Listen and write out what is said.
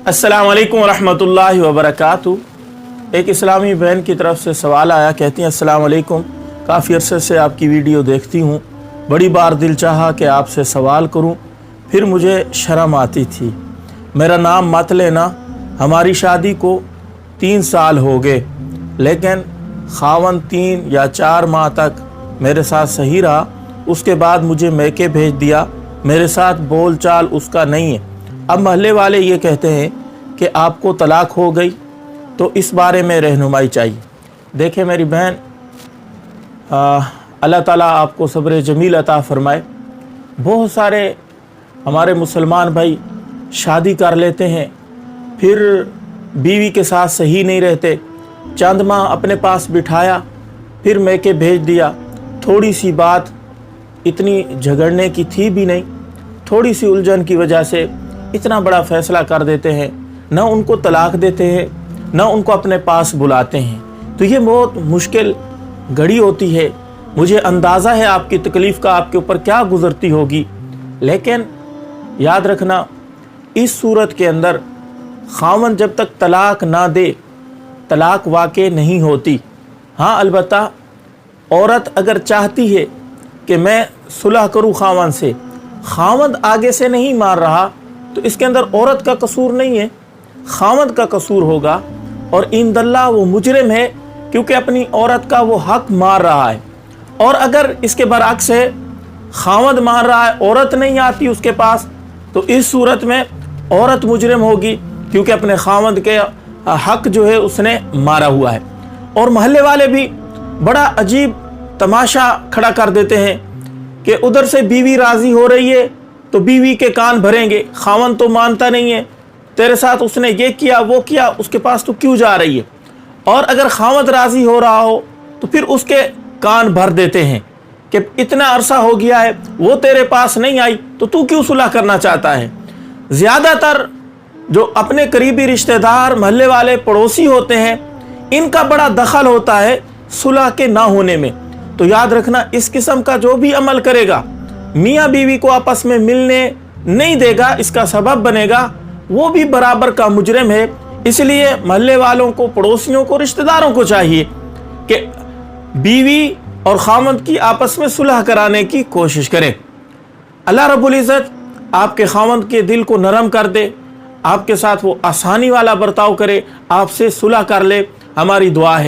अस्सलाम वालेकुम रहमतुल्लाहि व बरकातहू। एक इस्लामी बहन की तरफ से सवाल आया, कहती हैं अस्सलाम वालेकुम, काफ़ी अरसे से आपकी वीडियो देखती हूँ, बड़ी बार दिल चाहा कि आपसे सवाल करूँ, फिर मुझे शर्म आती थी। मेरा नाम मत लेना, हमारी शादी को 3 साल हो गए, लेकिन खावन 3 या 4 माह तक मेरे साथ सही रहा। उसके बाद मुझे मैके भेज दिया, मेरे साथ बोल चाल उसका नहीं है। अब महल्ले वाले ये कहते हैं कि आपको तलाक हो गई, तो इस बारे में रहनुमाई चाहिए। देखें मेरी बहन, अल्लाह ताला आपको सब्र जमील अता फरमाए। बहुत सारे हमारे मुसलमान भाई शादी कर लेते हैं, फिर बीवी के साथ सही नहीं रहते, चंद माह अपने पास बिठाया, फिर मैके भेज दिया। थोड़ी सी बात इतनी झगड़ने की थी भी नहीं, थोड़ी सी उलझन की वजह से इतना बड़ा फ़ैसला कर देते हैं, न उनको तलाक देते हैं, न उनको अपने पास बुलाते हैं। तो ये बहुत मुश्किल घड़ी होती है। मुझे अंदाज़ा है आपकी तकलीफ़ का आपके ऊपर क्या गुज़रती होगी, लेकिन याद रखना, इस सूरत के अंदर खावन जब तक तलाक ना दे, तलाक वाक़ई नहीं होती। हाँ, अलबत्ता औरत अगर चाहती है कि मैं सुलह करूँ खावन से, खावंद आगे से नहीं मार रहा, तो इसके अंदर औरत का कसूर नहीं है, खावंद का कसूर होगा। और इंदल्ला वो मुजरिम है, क्योंकि अपनी औरत का वो हक मार रहा है। और अगर इसके बरअक्स है, खावंद मार रहा है, औरत नहीं आती उसके पास, तो इस सूरत में औरत मुजरिम होगी, क्योंकि अपने खावंद के हक जो है उसने मारा हुआ है। और महल्ले वाले भी बड़ा अजीब तमाशा खड़ा कर देते हैं कि उधर से बीवी राज़ी हो रही है तो बीवी के कान भरेंगे, खावंद तो मानता नहीं है, तेरे साथ उसने ये किया वो किया, उसके पास तो क्यों जा रही है। और अगर खावंद राज़ी हो रहा हो तो फिर उसके कान भर देते हैं कि इतना अरसा हो गया है, वो तेरे पास नहीं आई, तो तू क्यों सुलह करना चाहता है। ज़्यादातर जो अपने करीबी रिश्तेदार, महल्ले वाले, पड़ोसी होते हैं, इनका बड़ा दखल होता है सुलह के ना होने में। तो याद रखना, इस किस्म का जो भी अमल करेगा, मियाँ बीवी को आपस में मिलने नहीं देगा, इसका सबब बनेगा, वो भी बराबर का मुजरिम है। इसलिए महल्ले वालों को, पड़ोसियों को, रिश्तेदारों को चाहिए कि बीवी और खावंद की आपस में सुलह कराने की कोशिश करें। अल्लाह रब्बुल इज़्ज़त आपके खावंद के दिल को नरम कर दे, आपके साथ वो आसानी वाला बर्ताव करे, आपसे सुलह कर ले, हमारी दुआ है।